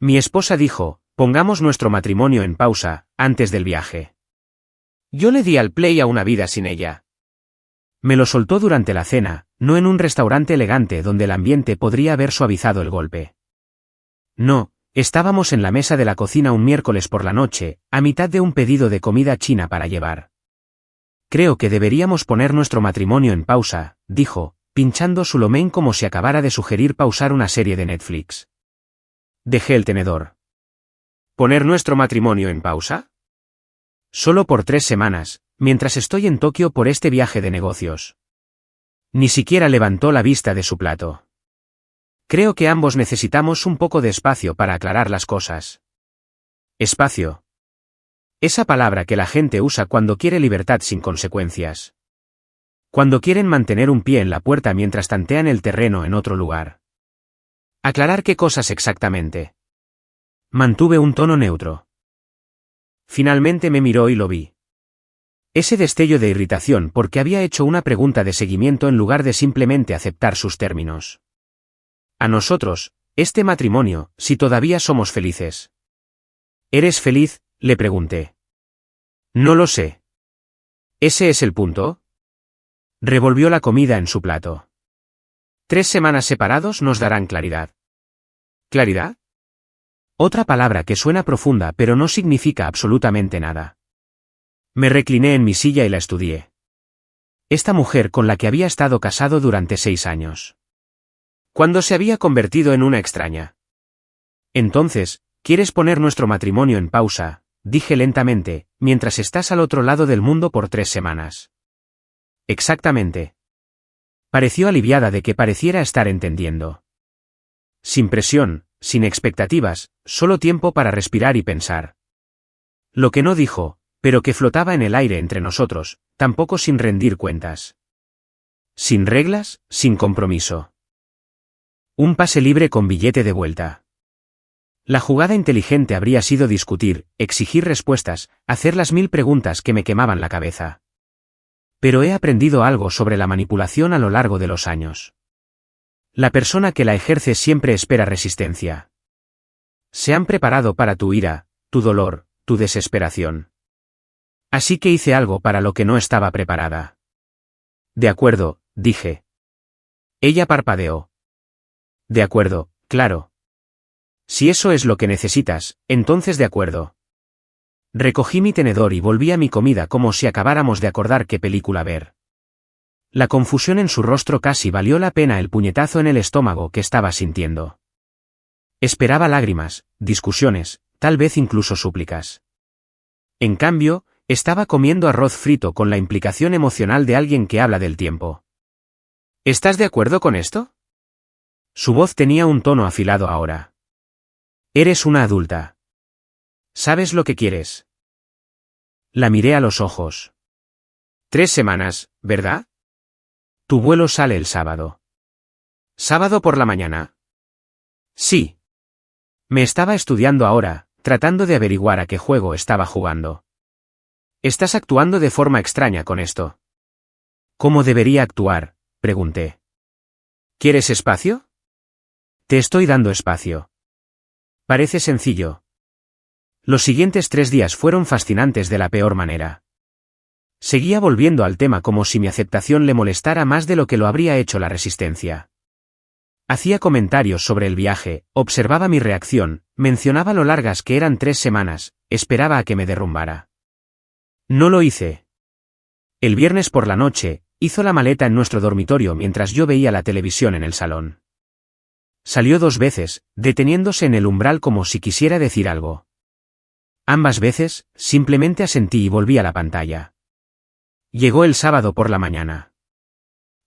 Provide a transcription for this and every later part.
Mi esposa dijo, pongamos nuestro matrimonio en pausa, antes del viaje. Yo le di al play a Una vida sin ella. Me lo soltó durante la cena, no en un restaurante elegante donde el ambiente podría haber suavizado el golpe. No, estábamos en la mesa de la cocina un miércoles por la noche, a mitad de un pedido de comida china para llevar. Creo que deberíamos poner nuestro matrimonio en pausa, dijo, pinchando su lomen como si acabara de sugerir pausar una serie de Netflix. Dejé el tenedor. ¿Poner nuestro matrimonio en pausa? Solo por 3 semanas, mientras estoy en Tokio por este viaje de negocios. Ni siquiera levantó la vista de su plato. Creo que ambos necesitamos un poco de espacio para aclarar las cosas. Espacio. Esa palabra que la gente usa cuando quiere libertad sin consecuencias. Cuando quieren mantener un pie en la puerta mientras tantean el terreno en otro lugar. ¿Aclarar qué cosas exactamente? Mantuve un tono neutro. Finalmente me miró y lo vi. Ese destello de irritación porque había hecho una pregunta de seguimiento en lugar de simplemente aceptar sus términos. A nosotros, este matrimonio, si todavía somos felices. ¿Eres feliz?, le pregunté. No lo sé. ¿Ese es el punto? Revolvió la comida en su plato. 3 semanas separados nos darán claridad. ¿Claridad? Otra palabra que suena profunda pero no significa absolutamente nada. Me recliné en mi silla y la estudié. Esta mujer con la que había estado casado durante 6 años. ¿Cuándo se había convertido en una extraña? Entonces, ¿quieres poner nuestro matrimonio en pausa?, dije lentamente, mientras estás al otro lado del mundo por 3 semanas. Exactamente. Pareció aliviada de que pareciera estar entendiendo. Sin presión, sin expectativas, solo tiempo para respirar y pensar. Lo que no dijo, pero que flotaba en el aire entre nosotros, tampoco sin rendir cuentas. Sin reglas, sin compromiso. Un pase libre con billete de vuelta. La jugada inteligente habría sido discutir, exigir respuestas, hacer las 1000 preguntas que me quemaban la cabeza. Pero he aprendido algo sobre la manipulación a lo largo de los años. La persona que la ejerce siempre espera resistencia. Se han preparado para tu ira, tu dolor, tu desesperación. Así que hice algo para lo que no estaba preparada. De acuerdo, dije. Ella parpadeó. De acuerdo, claro. Si eso es lo que necesitas, entonces de acuerdo. Recogí mi tenedor y volví a mi comida como si acabáramos de acordar qué película ver. La confusión en su rostro casi valió la pena el puñetazo en el estómago que estaba sintiendo. Esperaba lágrimas, discusiones, tal vez incluso súplicas. En cambio, estaba comiendo arroz frito con la implicación emocional de alguien que habla del tiempo. ¿Estás de acuerdo con esto? Su voz tenía un tono afilado ahora. Eres una adulta. ¿Sabes lo que quieres? La miré a los ojos. 3 semanas, ¿verdad? Tu vuelo sale el sábado. ¿Sábado por la mañana? Sí. Me estaba estudiando ahora, tratando de averiguar a qué juego estaba jugando. Estás actuando de forma extraña con esto. ¿Cómo debería actuar?, pregunté. ¿Quieres espacio? Te estoy dando espacio. Parece sencillo. Los siguientes 3 días fueron fascinantes de la peor manera. Seguía volviendo al tema como si mi aceptación le molestara más de lo que lo habría hecho la resistencia. Hacía comentarios sobre el viaje, observaba mi reacción, mencionaba lo largas que eran 3 semanas, esperaba a que me derrumbara. No lo hice. El viernes por la noche, hizo la maleta en nuestro dormitorio mientras yo veía la televisión en el salón. Salió 2 veces, deteniéndose en el umbral como si quisiera decir algo. Ambas veces, simplemente asentí y volví a la pantalla. Llegó el sábado por la mañana.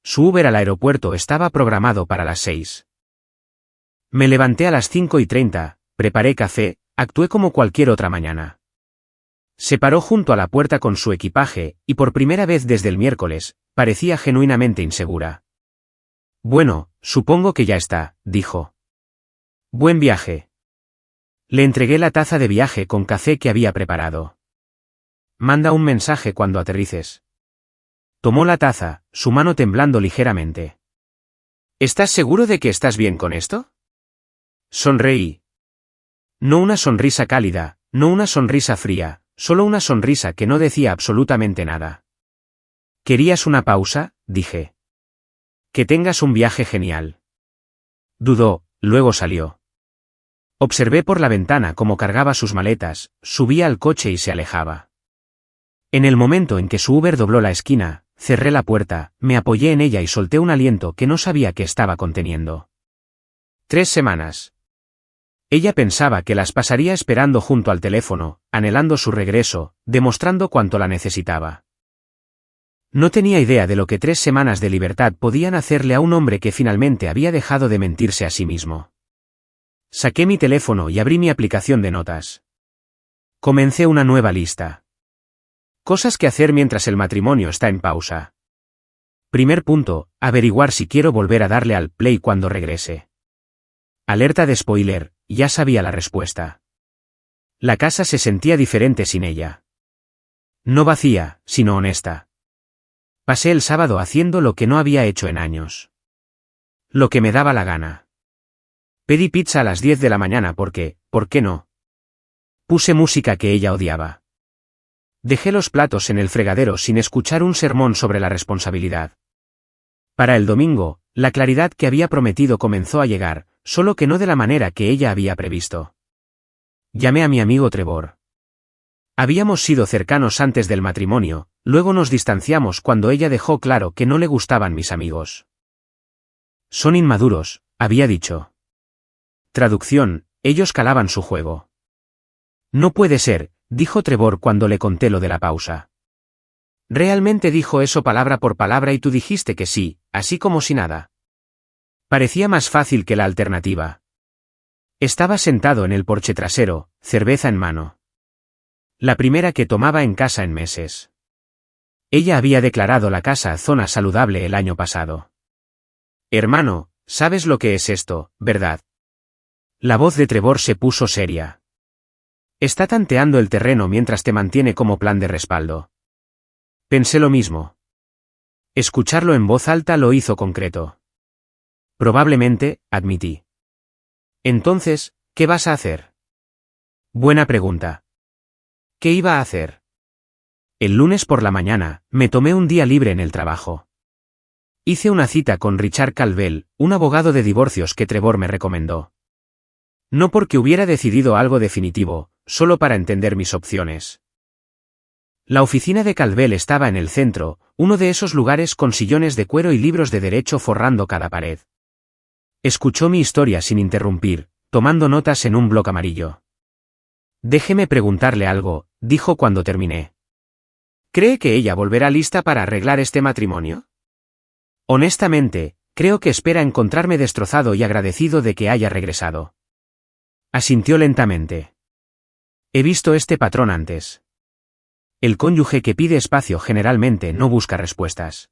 Su Uber al aeropuerto estaba programado para las 6. Me levanté a las 5:30, preparé café, actué como cualquier otra mañana. Se paró junto a la puerta con su equipaje, y por primera vez desde el miércoles, parecía genuinamente insegura. Bueno, supongo que ya está, dijo. Buen viaje. Le entregué la taza de viaje con café que había preparado. Manda un mensaje cuando aterrices. Tomó la taza, su mano temblando ligeramente. ¿Estás seguro de que estás bien con esto? Sonreí. No una sonrisa cálida, no una sonrisa fría, solo una sonrisa que no decía absolutamente nada. ¿Querías una pausa?, dije. Que tengas un viaje genial. Dudó, luego salió. Observé por la ventana cómo cargaba sus maletas, subía al coche y se alejaba. En el momento en que su Uber dobló la esquina, cerré la puerta, me apoyé en ella y solté un aliento que no sabía que estaba conteniendo. 3 semanas. Ella pensaba que las pasaría esperando junto al teléfono, anhelando su regreso, demostrando cuánto la necesitaba. No tenía idea de lo que 3 semanas de libertad podían hacerle a un hombre que finalmente había dejado de mentirse a sí mismo. Saqué mi teléfono y abrí mi aplicación de notas. Comencé una nueva lista. Cosas que hacer mientras el matrimonio está en pausa. Primer punto, averiguar si quiero volver a darle al play cuando regrese. Alerta de spoiler, ya sabía la respuesta. La casa se sentía diferente sin ella. No vacía, sino honesta. Pasé el sábado haciendo lo que no había hecho en años. Lo que me daba la gana. Pedí pizza a las 10 de la mañana porque, ¿por qué no? Puse música que ella odiaba. Dejé los platos en el fregadero sin escuchar un sermón sobre la responsabilidad. Para el domingo, la claridad que había prometido comenzó a llegar, solo que no de la manera que ella había previsto. Llamé a mi amigo Trevor. Habíamos sido cercanos antes del matrimonio, luego nos distanciamos cuando ella dejó claro que no le gustaban mis amigos. Son inmaduros, había dicho. Traducción, ellos calaban su juego. No puede ser, dijo Trevor cuando le conté lo de la pausa. Realmente dijo eso palabra por palabra y tú dijiste que sí, así como si nada. Parecía más fácil que la alternativa. Estaba sentado en el porche trasero, cerveza en mano. La primera que tomaba en casa en meses. Ella había declarado la casa zona saludable el año pasado. Hermano, sabes lo que es esto, ¿verdad? La voz de Trevor se puso seria. Está tanteando el terreno mientras te mantiene como plan de respaldo. Pensé lo mismo. Escucharlo en voz alta lo hizo concreto. Probablemente, admití. Entonces, ¿qué vas a hacer? Buena pregunta. ¿Qué iba a hacer? El lunes por la mañana, me tomé un día libre en el trabajo. Hice una cita con Richard Calvel, un abogado de divorcios que Trevor me recomendó. No porque hubiera decidido algo definitivo, solo para entender mis opciones. La oficina de Calvel estaba en el centro, uno de esos lugares con sillones de cuero y libros de derecho forrando cada pared. Escuchó mi historia sin interrumpir, tomando notas en un bloc amarillo. Déjeme preguntarle algo, dijo cuando terminé. ¿Cree que ella volverá lista para arreglar este matrimonio? Honestamente, creo que espera encontrarme destrozado y agradecido de que haya regresado. Asintió lentamente. He visto este patrón antes. El cónyuge que pide espacio generalmente no busca respuestas.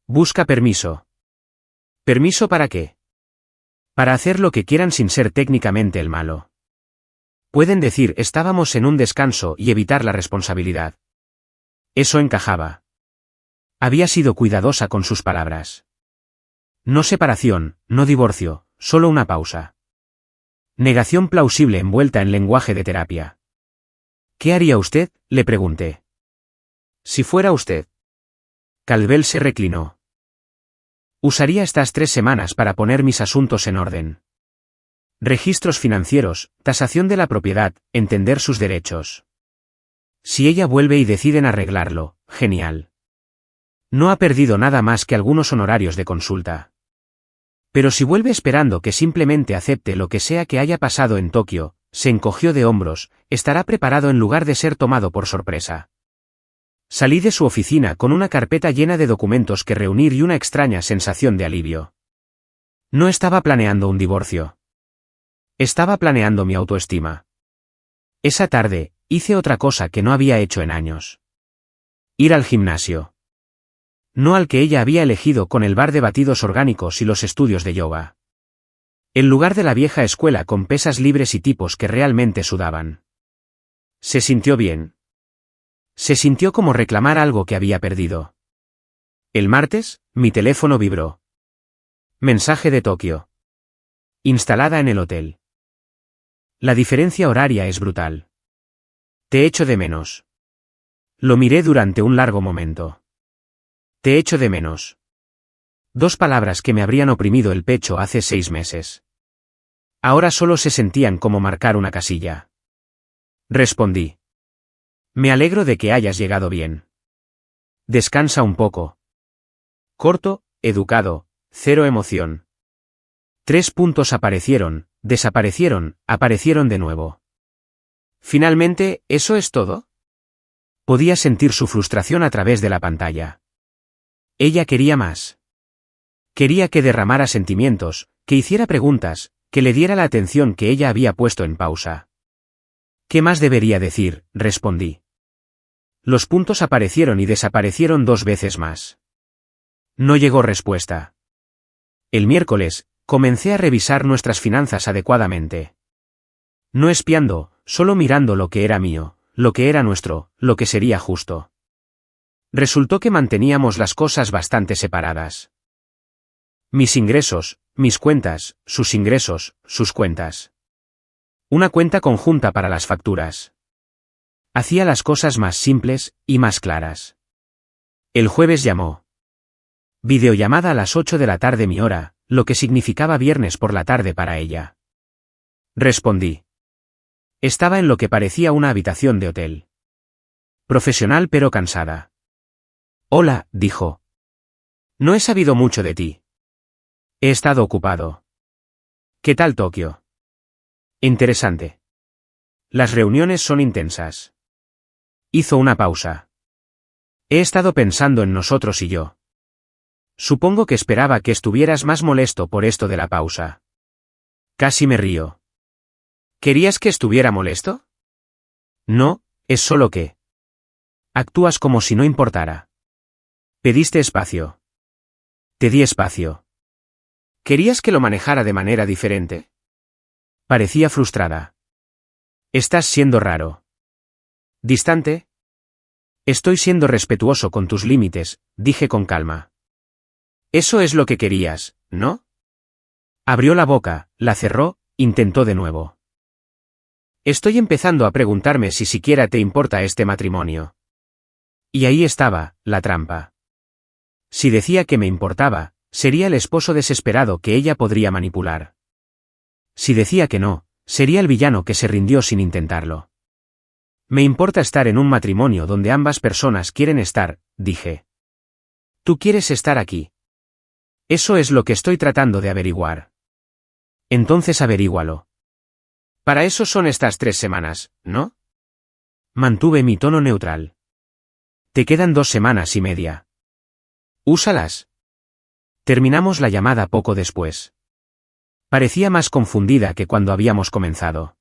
Busca permiso. ¿Permiso para qué? Para hacer lo que quieran sin ser técnicamente el malo. Pueden decir estábamos en un descanso y evitar la responsabilidad. Eso encajaba. Había sido cuidadosa con sus palabras. No separación, no divorcio, solo una pausa. Negación plausible envuelta en lenguaje de terapia. ¿Qué haría usted?, le pregunté. Si fuera usted. Calvel se reclinó. Usaría estas 3 semanas para poner mis asuntos en orden. Registros financieros, tasación de la propiedad, entender sus derechos. Si ella vuelve y deciden arreglarlo, genial. No ha perdido nada más que algunos honorarios de consulta. Pero si vuelve esperando que simplemente acepte lo que sea que haya pasado en Tokio, se encogió de hombros, estará preparado en lugar de ser tomado por sorpresa. Salí de su oficina con una carpeta llena de documentos que reunir y una extraña sensación de alivio. No estaba planeando un divorcio. Estaba planeando mi autoestima. Esa tarde, hice otra cosa que no había hecho en años. Ir al gimnasio. No al que ella había elegido con el bar de batidos orgánicos y los estudios de yoga. En lugar de la vieja escuela con pesas libres y tipos que realmente sudaban. Se sintió bien. Se sintió como reclamar algo que había perdido. El martes, mi teléfono vibró. Mensaje de Tokio. Instalada en el hotel. La diferencia horaria es brutal. Te echo de menos. Lo miré durante un largo momento. Te echo de menos. 2 palabras que me habrían oprimido el pecho hace 6 meses. Ahora solo se sentían como marcar una casilla. Respondí. Me alegro de que hayas llegado bien. Descansa un poco. Corto, educado, cero emoción. 3 puntos aparecieron, desaparecieron, aparecieron de nuevo. Finalmente, ¿eso es todo? Podía sentir su frustración a través de la pantalla. Ella quería más. Quería que derramara sentimientos, que hiciera preguntas, que le diera la atención que ella había puesto en pausa. ¿Qué más debería decir?, respondí. Los puntos aparecieron y desaparecieron 2 veces más. No llegó respuesta. El miércoles, comencé a revisar nuestras finanzas adecuadamente. No espiando, solo mirando lo que era mío, lo que era nuestro, lo que sería justo. Resultó que manteníamos las cosas bastante separadas. Mis ingresos, mis cuentas, sus ingresos, sus cuentas. Una cuenta conjunta para las facturas. Hacía las cosas más simples y más claras. El jueves llamó. Videollamada a las 8 de la tarde mi hora, lo que significaba viernes por la tarde para ella. Respondí. Estaba en lo que parecía una habitación de hotel. Profesional pero cansada. Hola, dijo. No he sabido mucho de ti. He estado ocupado. ¿Qué tal Tokio? Interesante. Las reuniones son intensas. Hizo una pausa. He estado pensando en nosotros y yo. Supongo que esperaba que estuvieras más molesto por esto de la pausa. Casi me río. ¿Querías que estuviera molesto? No, es solo que... Actúas como si no importara. Pediste espacio. Te di espacio. ¿Querías que lo manejara de manera diferente? Parecía frustrada. Estás siendo raro. ¿Distante? Estoy siendo respetuoso con tus límites, dije con calma. Eso es lo que querías, ¿no? Abrió la boca, la cerró, intentó de nuevo. Estoy empezando a preguntarme si siquiera te importa este matrimonio. Y ahí estaba, la trampa. Si decía que me importaba, sería el esposo desesperado que ella podría manipular. Si decía que no, sería el villano que se rindió sin intentarlo. Me importa estar en un matrimonio donde ambas personas quieren estar, dije. Tú quieres estar aquí. Eso es lo que estoy tratando de averiguar. Entonces averígualo. Para eso son estas 3 semanas, ¿no? Mantuve mi tono neutral. Te quedan 2 semanas y media. Úsalas. Terminamos la llamada poco después. Parecía más confundida que cuando habíamos comenzado.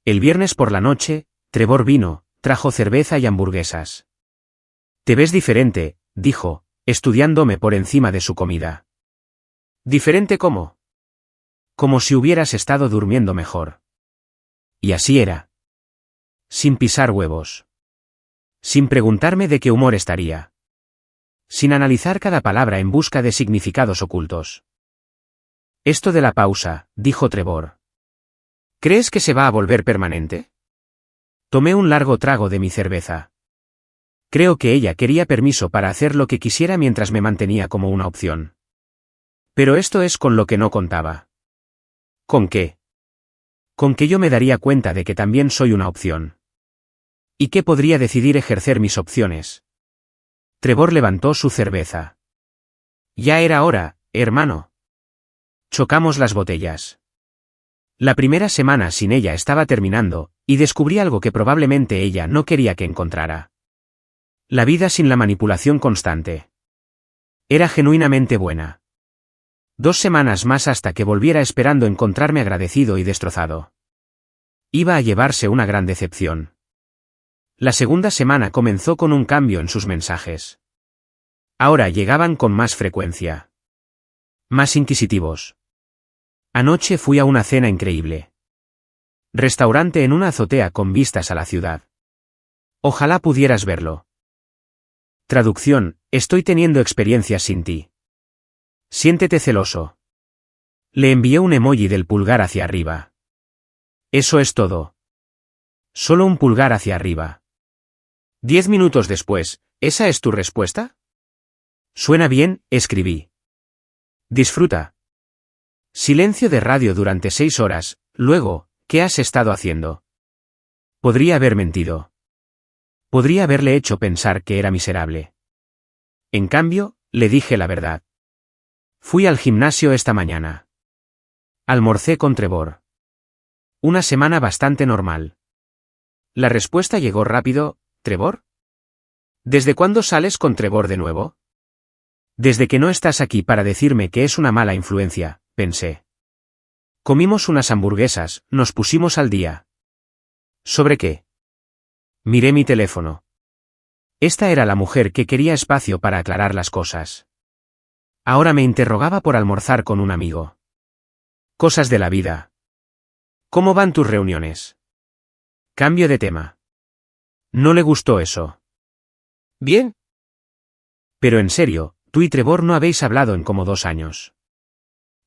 El viernes por la noche, Trevor vino, trajo cerveza y hamburguesas. Te ves diferente, dijo, estudiándome por encima de su comida. ¿Diferente cómo? Como si hubieras estado durmiendo mejor. Y así era. Sin pisar huevos. Sin preguntarme de qué humor estaría. Sin analizar cada palabra en busca de significados ocultos. Esto de la pausa, dijo Trevor. ¿Crees que se va a volver permanente? Tomé un largo trago de mi cerveza. Creo que ella quería permiso para hacer lo que quisiera mientras me mantenía como una opción. Pero esto es con lo que no contaba. ¿Con qué? Con que yo me daría cuenta de que también soy una opción. ¿Y qué podría decidir ejercer mis opciones? Trevor levantó su cerveza. Ya era hora, hermano. Chocamos las botellas. La primera semana sin ella estaba terminando, y descubrí algo que probablemente ella no quería que encontrara. La vida sin la manipulación constante. Era genuinamente buena. 2 semanas más hasta que volviera esperando encontrarme agradecido y destrozado. Iba a llevarse una gran decepción. La segunda semana comenzó con un cambio en sus mensajes. Ahora llegaban con más frecuencia. Más inquisitivos. Anoche fui a una cena increíble. Restaurante en una azotea con vistas a la ciudad. Ojalá pudieras verlo. Traducción, estoy teniendo experiencias sin ti. Siéntete celoso. Le envié un emoji del pulgar hacia arriba. Eso es todo. Solo un pulgar hacia arriba. 10 minutos después, ¿esa es tu respuesta? Suena bien, escribí. Disfruta. Silencio de radio durante 6 horas, luego, ¿qué has estado haciendo? Podría haber mentido. Podría haberle hecho pensar que era miserable. En cambio, le dije la verdad. Fui al gimnasio esta mañana. Almorcé con Trevor. Una semana bastante normal. La respuesta llegó rápido, ¿Trevor? ¿Desde cuándo sales con Trevor de nuevo? Desde que no estás aquí para decirme que es una mala influencia, pensé. Comimos unas hamburguesas, nos pusimos al día. ¿Sobre qué? Miré mi teléfono. Esta era la mujer que quería espacio para aclarar las cosas. Ahora me interrogaba por almorzar con un amigo. Cosas de la vida. ¿Cómo van tus reuniones? Cambio de tema. No le gustó eso. Bien. Pero en serio, tú y Trevor no habéis hablado en como 2 años.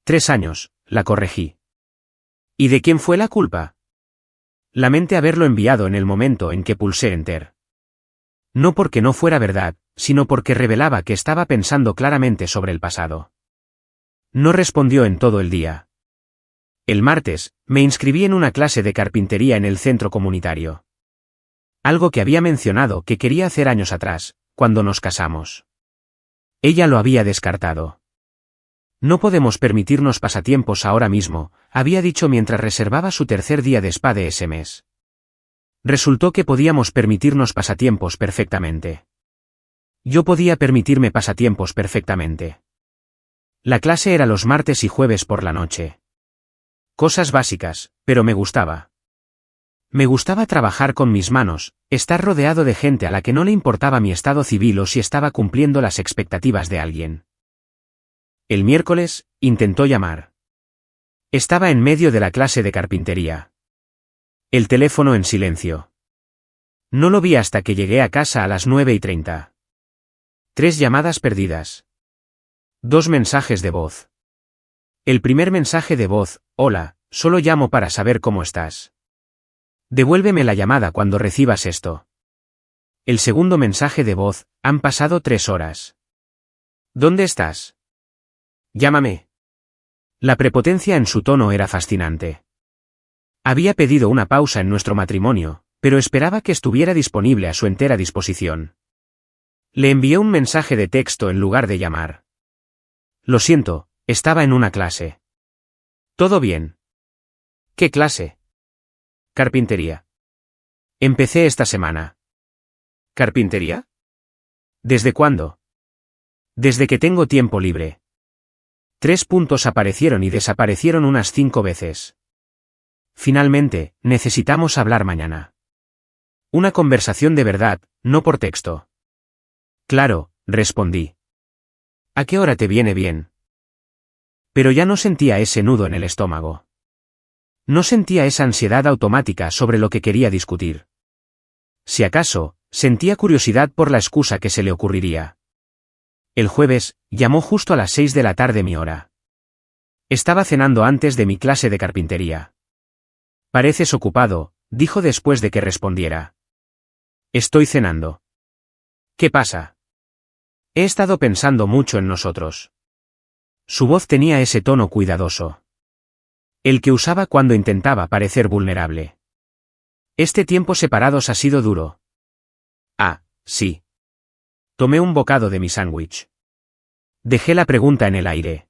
3 años, la corregí. ¿Y de quién fue la culpa? Lamenté haberlo enviado en el momento en que pulsé Enter. No porque no fuera verdad, sino porque revelaba que estaba pensando claramente sobre el pasado. No respondió en todo el día. El martes, me inscribí en una clase de carpintería en el centro comunitario. Algo que había mencionado que quería hacer años atrás, cuando nos casamos. Ella lo había descartado. No podemos permitirnos pasatiempos ahora mismo, había dicho mientras reservaba su tercer día de spa de ese mes. Resultó que podíamos permitirnos pasatiempos perfectamente. Yo podía permitirme pasatiempos perfectamente. La clase era los martes y jueves por la noche. Cosas básicas, pero me gustaba. Me gustaba trabajar con mis manos, estar rodeado de gente a la que no le importaba mi estado civil o si estaba cumpliendo las expectativas de alguien. El miércoles, intentó llamar. Estaba en medio de la clase de carpintería. El teléfono en silencio. No lo vi hasta que llegué a casa a las 9:30. 3 llamadas perdidas. 2 mensajes de voz. El primer mensaje de voz, hola, solo llamo para saber cómo estás. Devuélveme la llamada cuando recibas esto. El segundo mensaje de voz, han pasado 3 horas. ¿Dónde estás? Llámame. La prepotencia en su tono era fascinante. Había pedido una pausa en nuestro matrimonio, pero esperaba que estuviera disponible a su entera disposición. Le envié un mensaje de texto en lugar de llamar. Lo siento, estaba en una clase. ¿Todo bien? ¿Qué clase? Carpintería. Empecé esta semana. ¿Carpintería? ¿Desde cuándo? Desde que tengo tiempo libre. 3 puntos aparecieron y desaparecieron unas 5 veces. Finalmente, necesitamos hablar mañana. Una conversación de verdad, no por texto. Claro, respondí. ¿A qué hora te viene bien? Pero ya no sentía ese nudo en el estómago. No sentía esa ansiedad automática sobre lo que quería discutir. Si acaso, sentía curiosidad por la excusa que se le ocurriría. El jueves, llamó justo a las 6 de la tarde mi hora. Estaba cenando antes de mi clase de carpintería. Pareces ocupado, dijo después de que respondiera. Estoy cenando. ¿Qué pasa? He estado pensando mucho en nosotros. Su voz tenía ese tono cuidadoso. El que usaba cuando intentaba parecer vulnerable. Este tiempo separados ha sido duro. Ah, sí. Tomé un bocado de mi sándwich. Dejé la pregunta en el aire.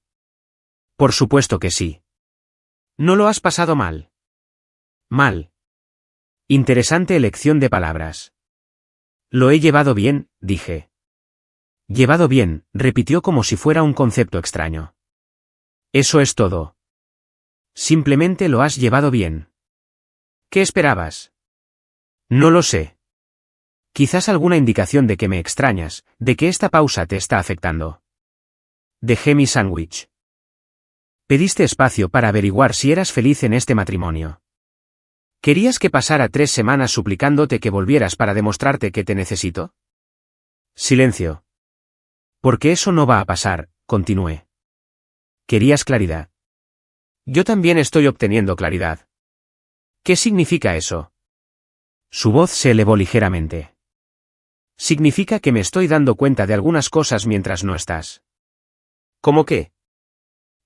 Por supuesto que sí. ¿No lo has pasado mal? Mal. Interesante elección de palabras. Lo he llevado bien, dije. Llevado bien, repitió como si fuera un concepto extraño. Eso es todo. Simplemente lo has llevado bien. ¿Qué esperabas? No lo sé. Quizás alguna indicación de que me extrañas, de que esta pausa te está afectando. Dejé mi sándwich. Pediste espacio para averiguar si eras feliz en este matrimonio. ¿Querías que pasara 3 semanas suplicándote que volvieras para demostrarte que te necesito? Silencio. Porque eso no va a pasar, continué. Querías claridad. Yo también estoy obteniendo claridad. ¿Qué significa eso? Su voz se elevó ligeramente. Significa que me estoy dando cuenta de algunas cosas mientras no estás. ¿Cómo qué?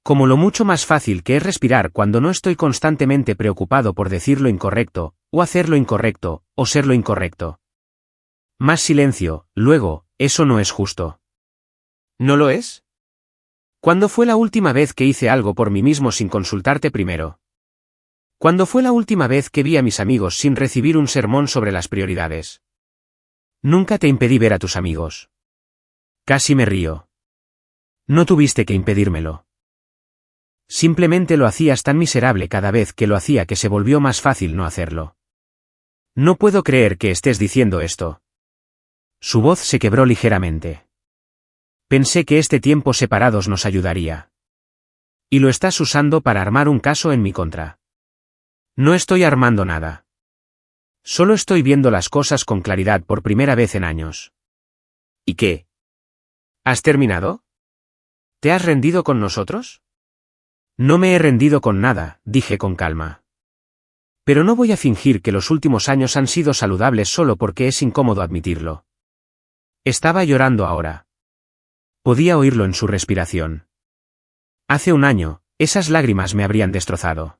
Como lo mucho más fácil que es respirar cuando no estoy constantemente preocupado por decir lo incorrecto, o hacer lo incorrecto, o ser lo incorrecto. Más silencio, luego, eso no es justo. ¿No lo es? ¿Cuándo fue la última vez que hice algo por mí mismo sin consultarte primero? ¿Cuándo fue la última vez que vi a mis amigos sin recibir un sermón sobre las prioridades? Nunca te impedí ver a tus amigos. Casi me río. No tuviste que impedírmelo. Simplemente lo hacías tan miserable cada vez que lo hacía que se volvió más fácil no hacerlo. No puedo creer que estés diciendo esto. Su voz se quebró ligeramente. Pensé que este tiempo separados nos ayudaría. Y lo estás usando para armar un caso en mi contra. No estoy armando nada. Solo estoy viendo las cosas con claridad por primera vez en años. ¿Y qué? ¿Has terminado? ¿Te has rendido con nosotros? No me he rendido con nada, dije con calma. Pero no voy a fingir que los últimos años han sido saludables solo porque es incómodo admitirlo. Estaba llorando ahora. Podía oírlo en su respiración. Hace un año, esas lágrimas me habrían destrozado.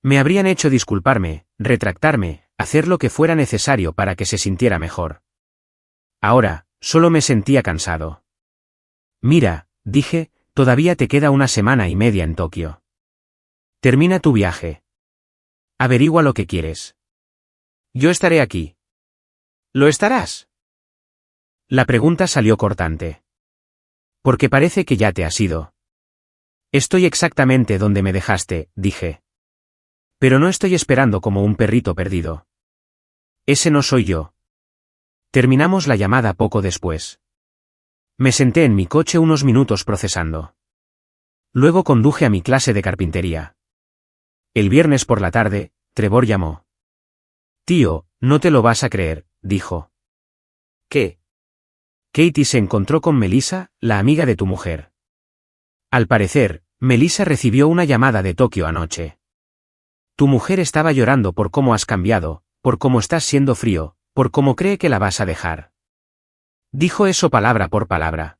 Me habrían hecho disculparme, retractarme, hacer lo que fuera necesario para que se sintiera mejor. Ahora, solo me sentía cansado. Mira, dije, todavía te queda una semana y media en Tokio. Termina tu viaje. Averigua lo que quieres. Yo estaré aquí. ¿Lo estarás? La pregunta salió cortante. Porque parece que ya te has ido. Estoy exactamente donde me dejaste, dije. Pero no estoy esperando como un perrito perdido. Ese no soy yo. Terminamos la llamada poco después. Me senté en mi coche unos minutos procesando. Luego conduje a mi clase de carpintería. El viernes por la tarde, Trevor llamó. Tío, no te lo vas a creer, dijo. ¿Qué? Katie se encontró con Melissa, la amiga de tu mujer. Al parecer, Melissa recibió una llamada de Tokio anoche. Tu mujer estaba llorando por cómo has cambiado, por cómo estás siendo frío, por cómo cree que la vas a dejar. Dijo eso palabra por palabra.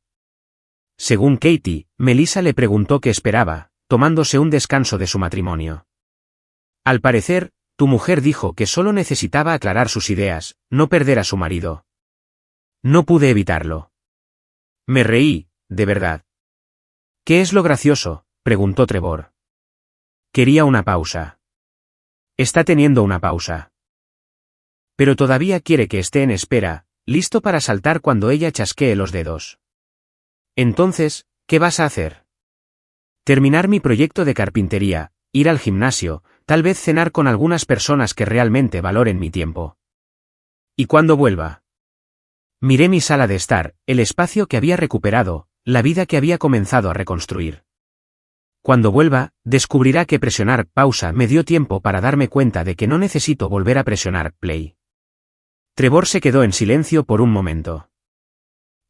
Según Katie, Melissa le preguntó qué esperaba, tomándose un descanso de su matrimonio. Al parecer, tu mujer dijo que solo necesitaba aclarar sus ideas, no perder a su marido. No pude evitarlo. Me reí, de verdad. ¿Qué es lo gracioso?, preguntó Trevor. Quería una pausa. Está teniendo una pausa. Pero todavía quiere que esté en espera, listo para saltar cuando ella chasquee los dedos. Entonces, ¿qué vas a hacer? Terminar mi proyecto de carpintería, ir al gimnasio, tal vez cenar con algunas personas que realmente valoren mi tiempo. ¿Y cuando vuelva? Miré mi sala de estar, el espacio que había recuperado, la vida que había comenzado a reconstruir. Cuando vuelva, descubrirá que presionar pausa me dio tiempo para darme cuenta de que no necesito volver a presionar play. Trevor se quedó en silencio por un momento.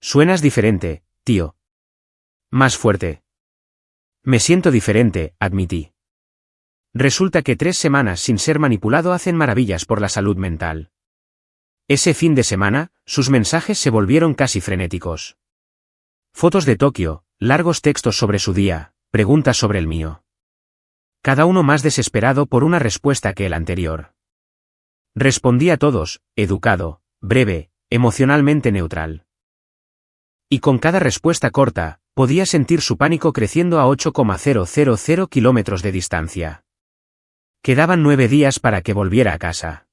Suenas diferente, tío. Más fuerte. Me siento diferente, admití. Resulta que 3 semanas sin ser manipulado hacen maravillas por la salud mental. Ese fin de semana, sus mensajes se volvieron casi frenéticos. Fotos de Tokio, largos textos sobre su día, preguntas sobre el mío. Cada uno más desesperado por una respuesta que el anterior. Respondí a todos, educado, breve, emocionalmente neutral. Y con cada respuesta corta, podía sentir su pánico creciendo a 8,000 kilómetros de distancia. Quedaban 9 días para que volviera a casa.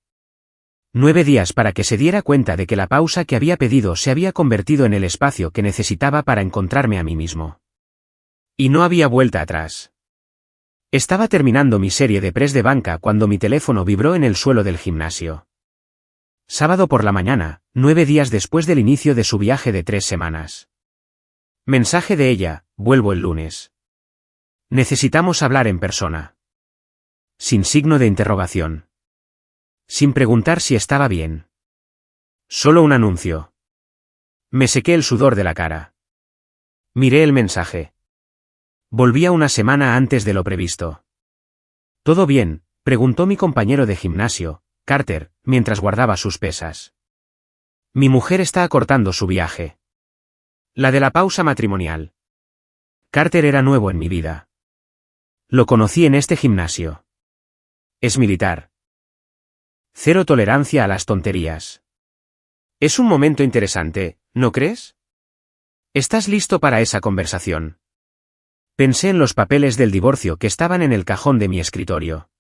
9 días para que se diera cuenta de que la pausa que había pedido se había convertido en el espacio que necesitaba para encontrarme a mí mismo. Y no había vuelta atrás. Estaba terminando mi serie de press de banca cuando mi teléfono vibró en el suelo del gimnasio. Sábado por la mañana, 9 días después del inicio de su viaje de 3 semanas. Mensaje de ella, vuelvo el lunes. Necesitamos hablar en persona. Sin signo de interrogación. Sin preguntar si estaba bien. Solo un anuncio. Me sequé el sudor de la cara. Miré el mensaje. Volvía una semana antes de lo previsto. Todo bien, Preguntó mi compañero de gimnasio, Carter, mientras guardaba sus pesas. Mi mujer está acortando su viaje. La de la pausa matrimonial. Carter era nuevo en mi vida. Lo conocí en este gimnasio. Es militar. Cero tolerancia a las tonterías. Es un momento interesante, ¿no crees? ¿Estás listo para esa conversación? Pensé en los papeles del divorcio que estaban en el cajón de mi escritorio.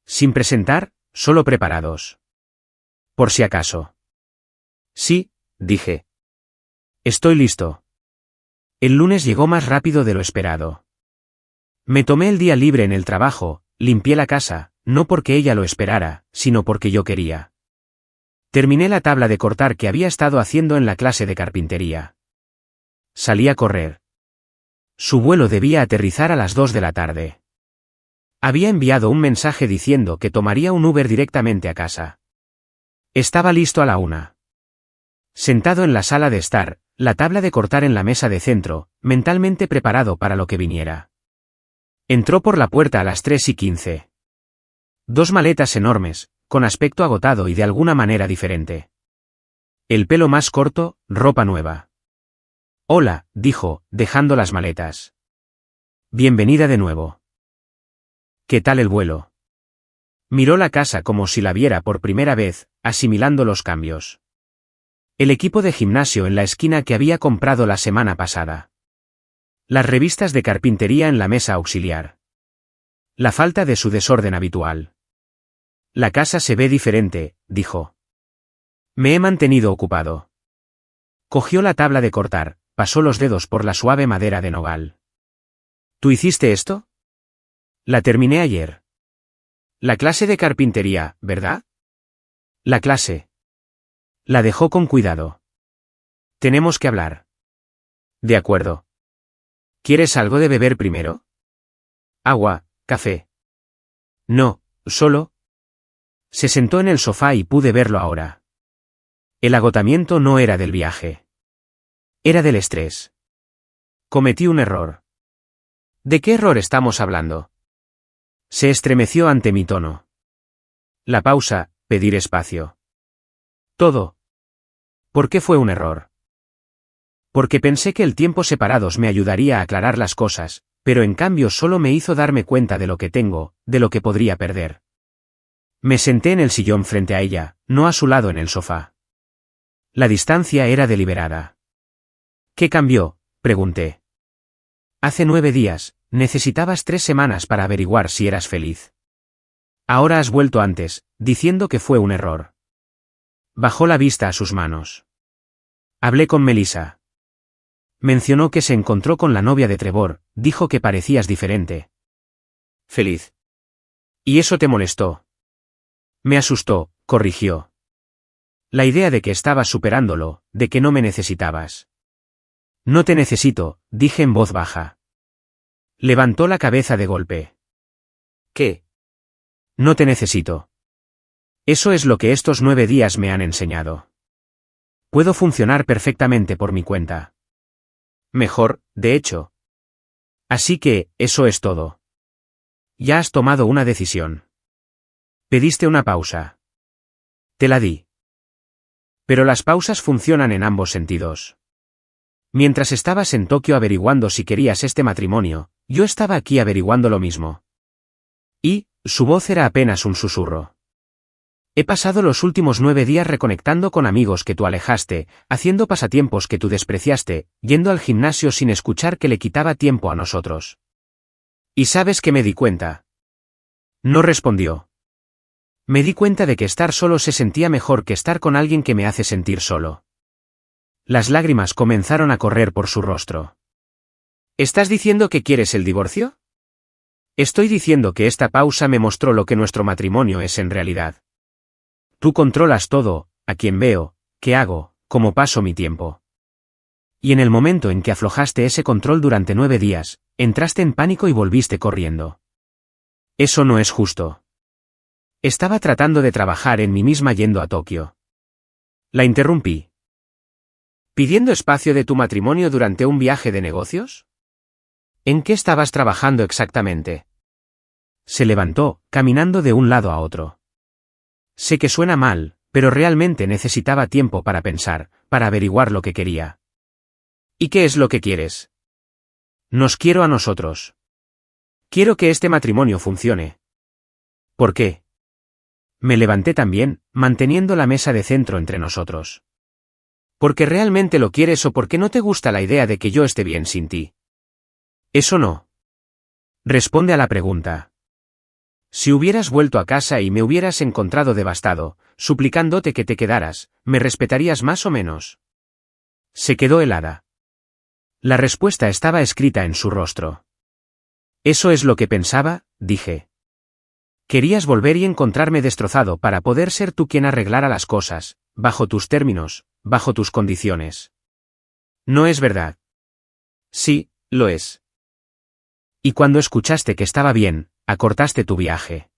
Sin presentar, solo preparados. Por si acaso. Sí, dije. Estoy listo. El lunes llegó más rápido de lo esperado. Me tomé el día libre en el trabajo, limpié la casa, no porque ella lo esperara, sino porque yo quería. Terminé la tabla de cortar que había estado haciendo en la clase de carpintería. Salí a correr. Su vuelo debía aterrizar a las 2 de la tarde. Había enviado un mensaje diciendo que tomaría un Uber directamente a casa. Estaba listo a la 1. Sentado en la sala de estar, la tabla de cortar en la mesa de centro, mentalmente preparado para lo que viniera. Entró por la puerta a las 3:15. 2 maletas enormes, con aspecto agotado y de alguna manera diferente. El pelo más corto, ropa nueva. Hola, dijo, dejando las maletas. Bienvenida de nuevo. ¿Qué tal el vuelo? Miró la casa como si la viera por primera vez, asimilando los cambios. El equipo de gimnasio en la esquina que había comprado la semana pasada. Las revistas de carpintería en la mesa auxiliar. La falta de su desorden habitual. La casa se ve diferente, dijo. Me he mantenido ocupado. Cogió la tabla de cortar, pasó los dedos por la suave madera de nogal. ¿Tú hiciste esto? La terminé ayer. La clase de carpintería, ¿verdad? La clase. La dejó con cuidado. Tenemos que hablar. De acuerdo. ¿Quieres algo de beber primero? Agua, café. No, solo. Se sentó en el sofá y pude verlo ahora. El agotamiento no era del viaje. Era del estrés. Cometí un error. ¿De qué error estamos hablando? Se estremeció ante mi tono. La pausa, pedir espacio. Todo. ¿Por qué fue un error? Porque pensé que el tiempo separados me ayudaría a aclarar las cosas, pero en cambio solo me hizo darme cuenta de lo que tengo, de lo que podría perder. Me senté en el sillón frente a ella, no a su lado en el sofá. La distancia era deliberada. ¿Qué cambió?, pregunté. Hace 9 días, necesitabas 3 semanas para averiguar si eras feliz. Ahora has vuelto antes, diciendo que fue un error. Bajó la vista a sus manos. Hablé con Melissa. Mencionó que se encontró con la novia de Trevor, dijo que parecías diferente. Feliz. ¿Y eso te molestó? Me asustó, corrigió. La idea de que estabas superándolo, de que no me necesitabas. No te necesito, dije en voz baja. Levantó la cabeza de golpe. ¿Qué? No te necesito. Eso es lo que estos 9 días me han enseñado. Puedo funcionar perfectamente por mi cuenta. Mejor, de hecho. Así que, eso es todo. Ya has tomado una decisión. Pediste una pausa. Te la di. Pero las pausas funcionan en ambos sentidos. Mientras estabas en Tokio averiguando si querías este matrimonio, yo estaba aquí averiguando lo mismo. Y, su voz era apenas un susurro. He pasado los últimos 9 días reconectando con amigos que tú alejaste, haciendo pasatiempos que tú despreciaste, yendo al gimnasio sin escuchar que le quitaba tiempo a nosotros. ¿Y sabes qué me di cuenta? No respondió. Me di cuenta de que estar solo se sentía mejor que estar con alguien que me hace sentir solo. Las lágrimas comenzaron a correr por su rostro. ¿Estás diciendo que quieres el divorcio? Estoy diciendo que esta pausa me mostró lo que nuestro matrimonio es en realidad. Tú controlas todo, a quién veo, qué hago, cómo paso mi tiempo. Y en el momento en que aflojaste ese control durante 9 días, entraste en pánico y volviste corriendo. Eso no es justo. Estaba tratando de trabajar en mí misma yendo a Tokio. La interrumpí. ¿Pidiendo espacio de tu matrimonio durante un viaje de negocios? ¿En qué estabas trabajando exactamente? Se levantó, caminando de un lado a otro. Sé que suena mal, pero realmente necesitaba tiempo para pensar, para averiguar lo que quería. ¿Y qué es lo que quieres? Nos quiero a nosotros. Quiero que este matrimonio funcione. ¿Por qué? Me levanté también, manteniendo la mesa de centro entre nosotros. ¿Porque realmente lo quieres o porque no te gusta la idea de que yo esté bien sin ti? Eso no. Responde a la pregunta. Si hubieras vuelto a casa y me hubieras encontrado devastado, suplicándote que te quedaras, ¿me respetarías más o menos? Se quedó helada. La respuesta estaba escrita en su rostro. Eso es lo que pensaba, dije. Querías volver y encontrarme destrozado para poder ser tú quien arreglara las cosas, bajo tus términos, bajo tus condiciones. ¿No es verdad? Sí, lo es. Y cuando escuchaste que estaba bien, acortaste tu viaje.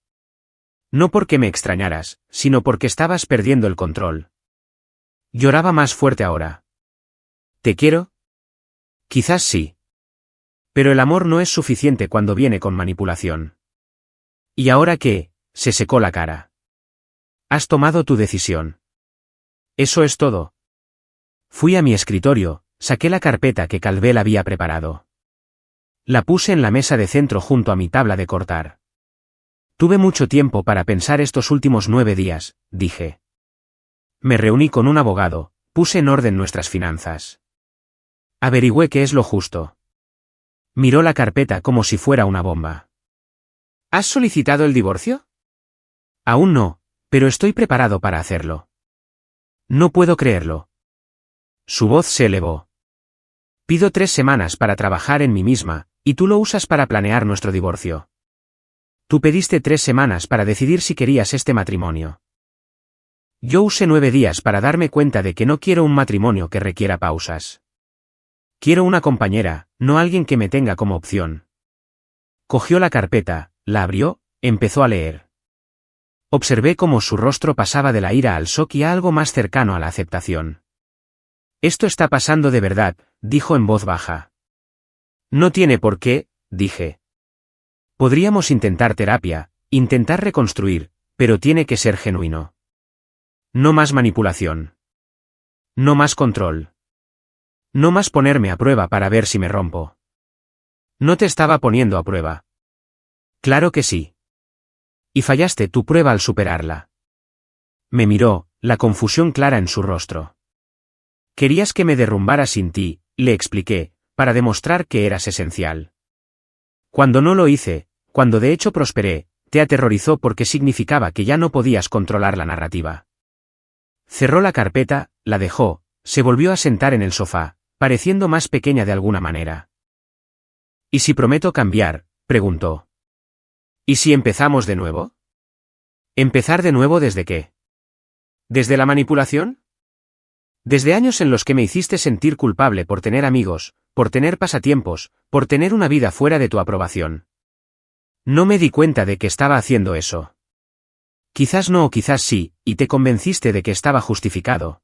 No porque me extrañaras, sino porque estabas perdiendo el control. Lloraba más fuerte ahora. ¿Te quiero? Quizás sí. Pero el amor no es suficiente cuando viene con manipulación. ¿Y ahora qué? Se secó la cara. Has tomado tu decisión. Eso es todo. Fui a mi escritorio, saqué la carpeta que Calvel había preparado. La puse en la mesa de centro junto a mi tabla de cortar. Tuve mucho tiempo para pensar estos últimos 9 días, dije. Me reuní con un abogado, puse en orden nuestras finanzas. Averigüé qué es lo justo. Miró la carpeta como si fuera una bomba. ¿Has solicitado el divorcio? Aún no, pero estoy preparado para hacerlo. No puedo creerlo. Su voz se elevó. Pido 3 semanas para trabajar en mí misma, y tú lo usas para planear nuestro divorcio. Tú pediste 3 semanas para decidir si querías este matrimonio. Yo usé 9 días para darme cuenta de que no quiero un matrimonio que requiera pausas. Quiero una compañera, no alguien que me tenga como opción. Cogió la carpeta, la abrió, empezó a leer. Observé cómo su rostro pasaba de la ira al shock y a algo más cercano a la aceptación. Esto está pasando de verdad, dijo en voz baja. No tiene por qué, dije. Podríamos intentar terapia, intentar reconstruir, pero tiene que ser genuino. No más manipulación. No más control. No más ponerme a prueba para ver si me rompo. No te estaba poniendo a prueba. Claro que sí. Y fallaste tu prueba al superarla. Me miró, la confusión clara en su rostro. Querías que me derrumbara sin ti, le expliqué, para demostrar que eras esencial. Cuando no lo hice, cuando de hecho prosperé, te aterrorizó porque significaba que ya no podías controlar la narrativa. Cerró la carpeta, la dejó, se volvió a sentar en el sofá, pareciendo más pequeña de alguna manera. ¿Y si prometo cambiar? Preguntó. ¿Y si empezamos de nuevo? ¿Empezar de nuevo desde qué? ¿Desde la manipulación? Desde años en los que me hiciste sentir culpable por tener amigos, por tener pasatiempos, por tener una vida fuera de tu aprobación. No me di cuenta de que estaba haciendo eso. Quizás no o quizás sí, y te convenciste de que estaba justificado.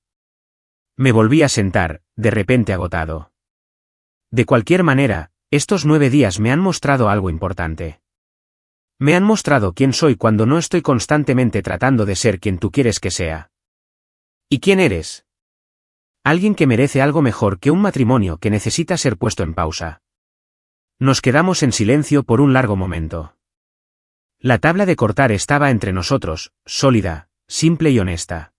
Me volví a sentar, de repente agotado. De cualquier manera, estos 9 días me han mostrado algo importante. Me han mostrado quién soy cuando no estoy constantemente tratando de ser quien tú quieres que sea. ¿Y quién eres? Alguien que merece algo mejor que un matrimonio que necesita ser puesto en pausa. Nos quedamos en silencio por un largo momento. La tabla de cortar estaba entre nosotros, sólida, simple y honesta.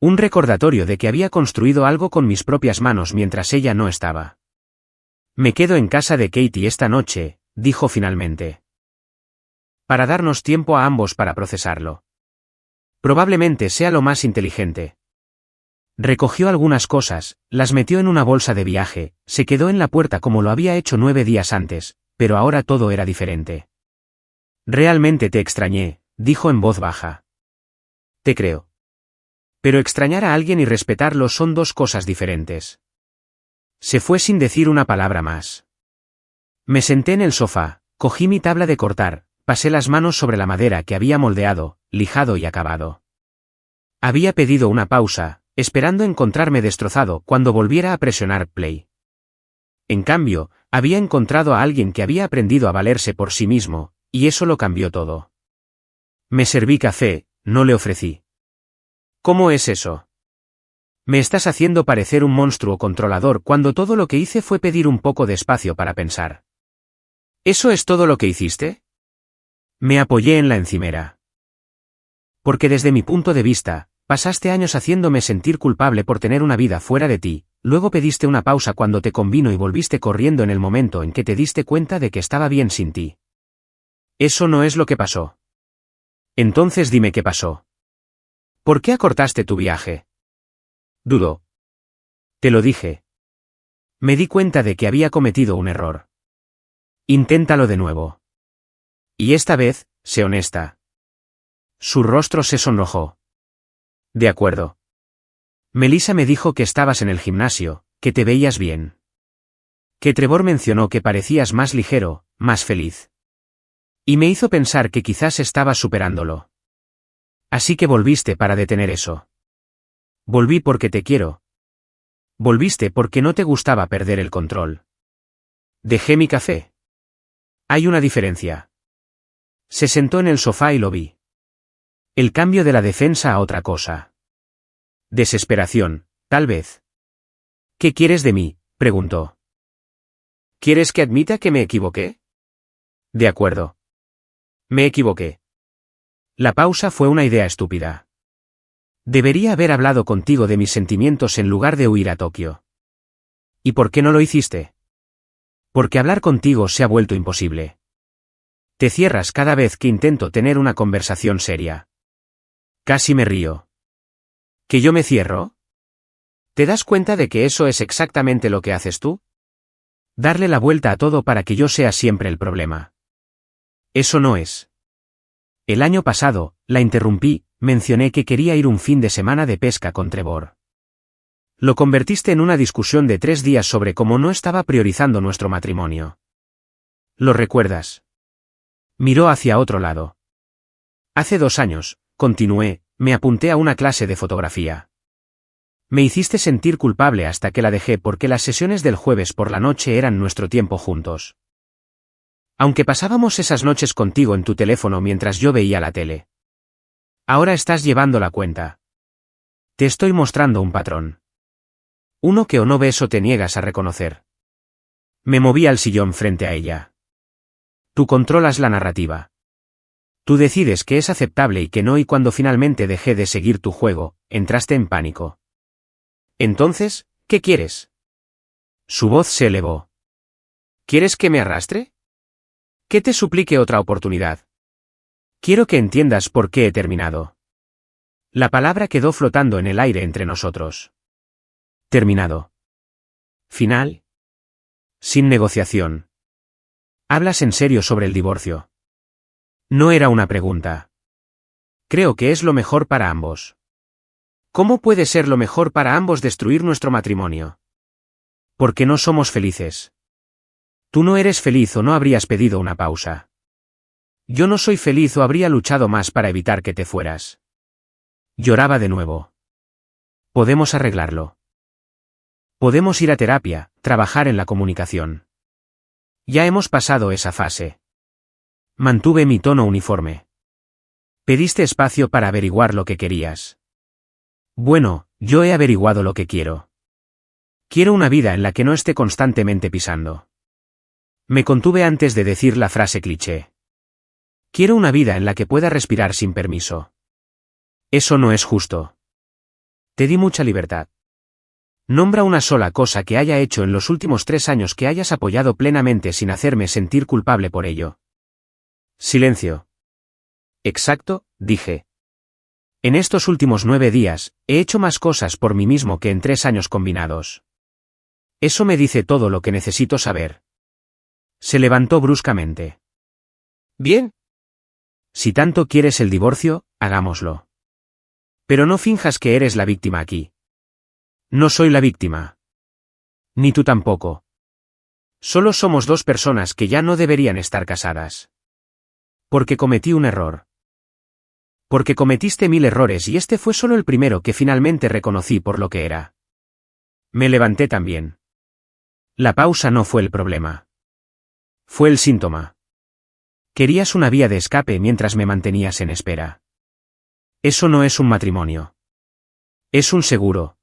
Un recordatorio de que había construido algo con mis propias manos mientras ella no estaba. Me quedo en casa de Katie esta noche, dijo finalmente. Para darnos tiempo a ambos para procesarlo. Probablemente sea lo más inteligente. Recogió algunas cosas, las metió en una bolsa de viaje, se quedó en la puerta como lo había hecho 9 días antes, pero ahora todo era diferente. Realmente te extrañé, dijo en voz baja. Te creo. Pero extrañar a alguien y respetarlo son 2 cosas diferentes. Se fue sin decir una palabra más. Me senté en el sofá, cogí mi tabla de cortar, pasé las manos sobre la madera que había moldeado, lijado y acabado. Había pedido una pausa, esperando encontrarme destrozado cuando volviera a presionar play. En cambio, había encontrado a alguien que había aprendido a valerse por sí mismo, Y eso lo cambió todo. Me serví café, no le ofrecí. ¿Cómo es eso? Me estás haciendo parecer un monstruo controlador cuando todo lo que hice fue pedir un poco de espacio para pensar. ¿Eso es todo lo que hiciste? Me apoyé en la encimera. Porque desde mi punto de vista, pasaste años haciéndome sentir culpable por tener una vida fuera de ti, luego pediste una pausa cuando te convino y volviste corriendo en el momento en que te diste cuenta de que estaba bien sin ti. Eso no es lo que pasó. Entonces dime qué pasó. ¿Por qué acortaste tu viaje? Dudó. Te lo dije. Me di cuenta de que había cometido un error. Inténtalo de nuevo. Y esta vez, sé honesta. Su rostro se sonrojó. De acuerdo. Melissa me dijo que estabas en el gimnasio, que te veías bien. Que Trevor mencionó que parecías más ligero, más feliz. Y me hizo pensar que quizás estabas superándolo. Así que volviste para detener eso. Volví porque te quiero. Volviste porque no te gustaba perder el control. Dejé mi café. Hay una diferencia. Se sentó en el sofá y lo vi. El cambio de la defensa a otra cosa. Desesperación, tal vez. ¿Qué quieres de mí?, preguntó. ¿Quieres que admita que me equivoqué? De acuerdo. Me equivoqué. La pausa fue una idea estúpida. Debería haber hablado contigo de mis sentimientos en lugar de huir a Tokio. ¿Y por qué no lo hiciste? Porque hablar contigo se ha vuelto imposible. Te cierras cada vez que intento tener una conversación seria. Casi me río. ¿Que yo me cierro? ¿Te das cuenta de que eso es exactamente lo que haces tú? Darle la vuelta a todo para que yo sea siempre el problema. Eso no es. El año pasado, la interrumpí, mencioné que quería ir un fin de semana de pesca con Trevor. Lo convertiste en una discusión de 3 días sobre cómo no estaba priorizando nuestro matrimonio. ¿Lo recuerdas? Miró hacia otro lado. Hace 2 años, continué, me apunté a una clase de fotografía. Me hiciste sentir culpable hasta que la dejé porque las sesiones del jueves por la noche eran nuestro tiempo juntos. Aunque pasábamos esas noches contigo en tu teléfono mientras yo veía la tele. Ahora estás llevando la cuenta. Te estoy mostrando un patrón. Uno que o no ves o te niegas a reconocer. Me moví al sillón frente a ella. Tú controlas la narrativa. Tú decides qué es aceptable y qué no, y cuando finalmente dejé de seguir tu juego, entraste en pánico. Entonces, ¿qué quieres? Su voz se elevó. ¿Quieres que me arrastre? ¿Que te suplique otra oportunidad? Quiero que entiendas por qué he terminado. La palabra quedó flotando en el aire entre nosotros. Terminado. Final. Sin negociación. ¿Hablas en serio sobre el divorcio? No era una pregunta. Creo que es lo mejor para ambos. ¿Cómo puede ser lo mejor para ambos destruir nuestro matrimonio? Porque no somos felices. Tú no eres feliz o no habrías pedido una pausa. Yo no soy feliz o habría luchado más para evitar que te fueras. Lloraba de nuevo. Podemos arreglarlo. Podemos ir a terapia, trabajar en la comunicación. Ya hemos pasado esa fase. Mantuve mi tono uniforme. Pediste espacio para averiguar lo que querías. Bueno, yo he averiguado lo que quiero. Quiero una vida en la que no esté constantemente pisando. Me contuve antes de decir la frase cliché. Quiero una vida en la que pueda respirar sin permiso. Eso no es justo. Te di mucha libertad. Nombra una sola cosa que haya hecho en los últimos 3 años que hayas apoyado plenamente sin hacerme sentir culpable por ello. Silencio. Exacto, dije. En estos últimos 9 días, he hecho más cosas por mí mismo que en 3 años combinados. Eso me dice todo lo que necesito saber. Se levantó bruscamente. Bien. Si tanto quieres el divorcio, hagámoslo. Pero no finjas que eres la víctima aquí. No soy la víctima. Ni tú tampoco. Solo somos 2 personas que ya no deberían estar casadas. Porque cometí un error. Porque cometiste 1000 errores y este fue solo el primero que finalmente reconocí por lo que era. Me levanté también. La pausa no fue el problema. Fue el síntoma. Querías una vía de escape mientras me mantenías en espera. Eso no es un matrimonio. Es un seguro.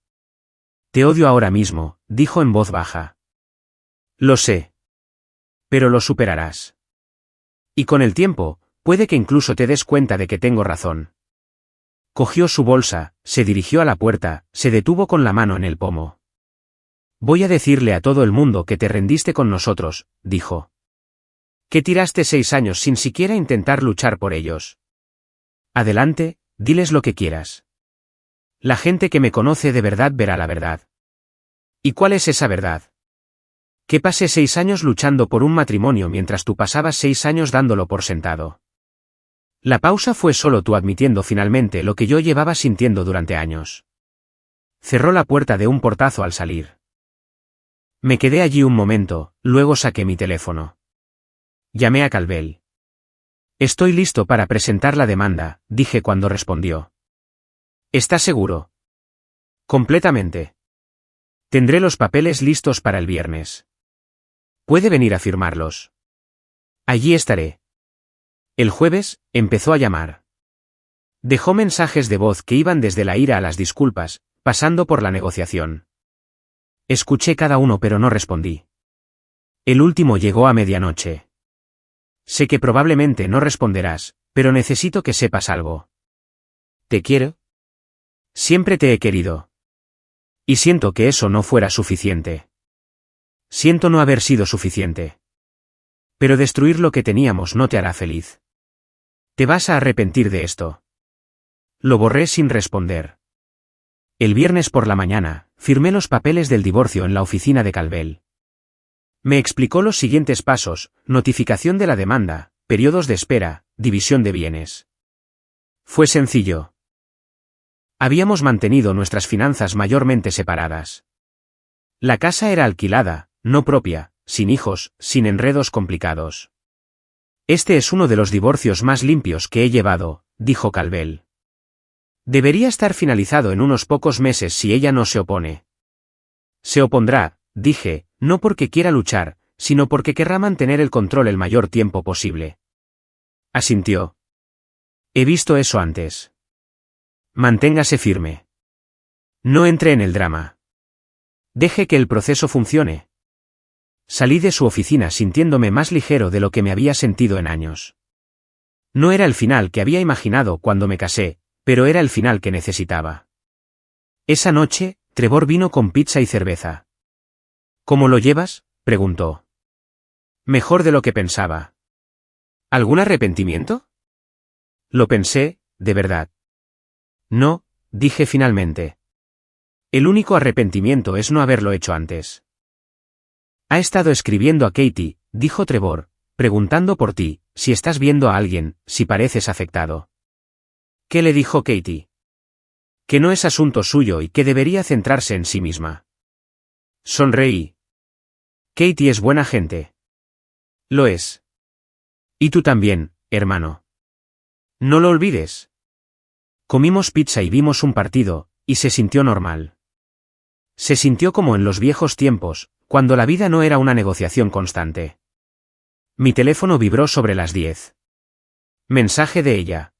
Te odio ahora mismo, dijo en voz baja. Lo sé. Pero lo superarás. Y con el tiempo, puede que incluso te des cuenta de que tengo razón. Cogió su bolsa, se dirigió a la puerta, se detuvo con la mano en el pomo. Voy a decirle a todo el mundo que te rendiste con nosotros, dijo. Que tiraste 6 años sin siquiera intentar luchar por ellos. Adelante, diles lo que quieras. La gente que me conoce de verdad verá la verdad. ¿Y cuál es esa verdad? Que pasé 6 años luchando por un matrimonio mientras tú pasabas 6 años dándolo por sentado. La pausa fue solo tú admitiendo finalmente lo que yo llevaba sintiendo durante años. Cerró la puerta de un portazo al salir. Me quedé allí un momento, luego saqué mi teléfono. Llamé a Calvel. Estoy listo para presentar la demanda, dije cuando respondió. ¿Estás seguro? Completamente. Tendré los papeles listos para el viernes. ¿Puede venir a firmarlos? Allí estaré. El jueves, empezó a llamar. Dejó mensajes de voz que iban desde la ira a las disculpas, pasando por la negociación. Escuché cada uno pero no respondí. El último llegó a medianoche. Sé que probablemente no responderás, pero necesito que sepas algo. ¿Te quiero? Siempre te he querido. Y siento que eso no fuera suficiente. Siento no haber sido suficiente. Pero destruir lo que teníamos no te hará feliz. Te vas a arrepentir de esto. Lo borré sin responder. El viernes por la mañana, firmé los papeles del divorcio en la oficina de Calvel. Me explicó los siguientes pasos: notificación de la demanda, periodos de espera, división de bienes. Fue sencillo. Habíamos mantenido nuestras finanzas mayormente separadas. La casa era alquilada, no propia, sin hijos, sin enredos complicados. Este es uno de los divorcios más limpios que he llevado, dijo Calvel. Debería estar finalizado en unos pocos meses si ella no se opone. Se opondrá, dije, no porque quiera luchar, sino porque querrá mantener el control el mayor tiempo posible. Asintió. He visto eso antes. Manténgase firme. No entre en el drama. Deje que el proceso funcione. Salí de su oficina sintiéndome más ligero de lo que me había sentido en años. No era el final que había imaginado cuando me casé, pero era el final que necesitaba. Esa noche, Trevor vino con pizza y cerveza. ¿Cómo lo llevas?, preguntó. Mejor de lo que pensaba. ¿Algún arrepentimiento? Lo pensé, de verdad. No, dije finalmente. El único arrepentimiento es no haberlo hecho antes. Ha estado escribiendo a Katie, dijo Trevor, preguntando por ti, si estás viendo a alguien, si pareces afectado. ¿Qué le dijo Katie? Que no es asunto suyo y que debería centrarse en sí misma. Sonreí. Katie es buena gente. Lo es. Y tú también, hermano. No lo olvides. Comimos pizza y vimos un partido, y se sintió normal. Se sintió como en los viejos tiempos, cuando la vida no era una negociación constante. Mi teléfono vibró sobre las 10. Mensaje de ella.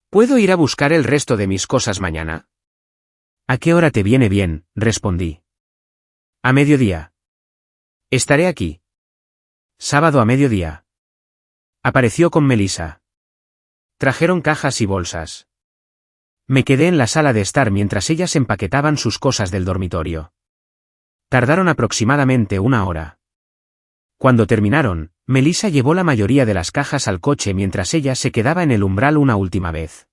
¿Puedo ir a buscar el resto de mis cosas mañana? ¿A qué hora te viene bien?, respondí. A mediodía. Estaré aquí. Sábado a mediodía. Apareció con Melissa. Trajeron cajas y bolsas. Me quedé en la sala de estar mientras ellas empaquetaban sus cosas del dormitorio. Tardaron aproximadamente 1 hora. Cuando terminaron, Melissa llevó la mayoría de las cajas al coche mientras ella se quedaba en el umbral una última vez.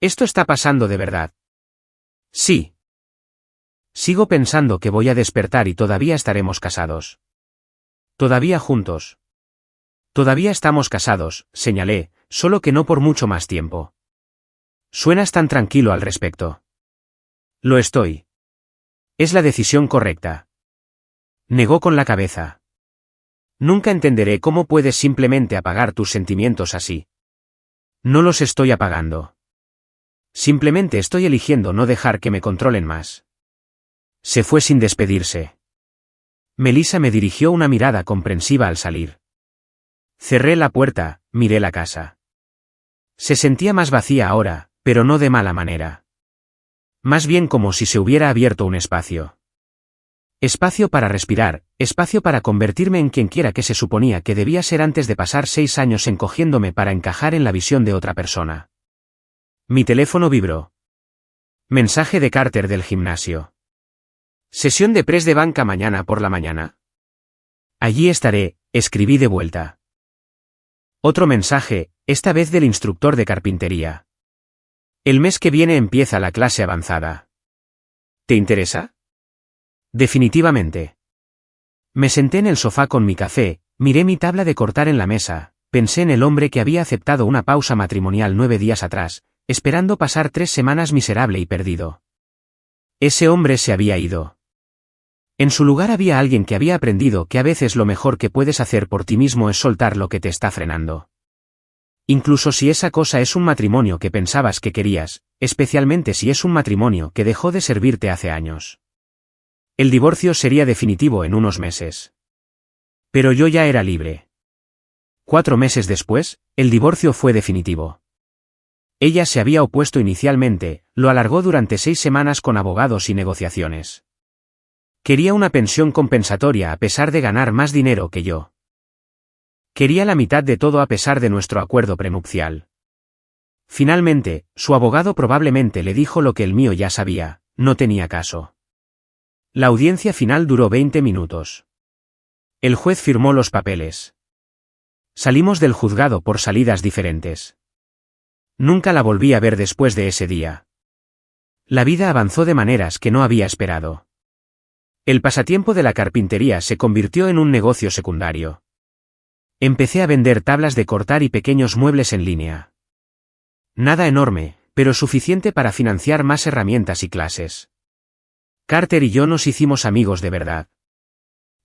¿Esto está pasando de verdad? Sí. Sigo pensando que voy a despertar y todavía estaremos casados. Todavía juntos. Todavía estamos casados, señalé, solo que no por mucho más tiempo. Suenas tan tranquilo al respecto. Lo estoy. Es la decisión correcta. Negó con la cabeza. Nunca entenderé cómo puedes simplemente apagar tus sentimientos así. No los estoy apagando. Simplemente estoy eligiendo no dejar que me controlen más. Se fue sin despedirse. Melissa me dirigió una mirada comprensiva al salir. Cerré la puerta, miré la casa. Se sentía más vacía ahora, pero no de mala manera. Más bien como si se hubiera abierto un espacio. Espacio para respirar, espacio para convertirme en quien quiera que se suponía que debía ser antes de pasar 6 años encogiéndome para encajar en la visión de otra persona. Mi teléfono vibró. Mensaje de Carter del gimnasio. Sesión de press de banca mañana por la mañana. Allí estaré, escribí de vuelta. Otro mensaje, esta vez del instructor de carpintería. El mes que viene empieza la clase avanzada. ¿Te interesa? Definitivamente. Me senté en el sofá con mi café, miré mi tabla de cortar en la mesa, pensé en el hombre que había aceptado una pausa matrimonial 9 días atrás, esperando pasar 3 semanas miserable y perdido. Ese hombre se había ido. En su lugar había alguien que había aprendido que a veces lo mejor que puedes hacer por ti mismo es soltar lo que te está frenando. Incluso si esa cosa es un matrimonio que pensabas que querías, especialmente si es un matrimonio que dejó de servirte hace años. El divorcio sería definitivo en unos meses. Pero yo ya era libre. 4 meses después, el divorcio fue definitivo. Ella se había opuesto inicialmente, lo alargó durante 6 semanas con abogados y negociaciones. Quería una pensión compensatoria a pesar de ganar más dinero que yo. Quería la mitad de todo a pesar de nuestro acuerdo prenupcial. Finalmente, su abogado probablemente le dijo lo que el mío ya sabía, no tenía caso. La audiencia final duró 20 minutos. El juez firmó los papeles. Salimos del juzgado por salidas diferentes. Nunca la volví a ver después de ese día. La vida avanzó de maneras que no había esperado. El pasatiempo de la carpintería se convirtió en un negocio secundario. Empecé a vender tablas de cortar y pequeños muebles en línea. Nada enorme, pero suficiente para financiar más herramientas y clases. Carter y yo nos hicimos amigos de verdad.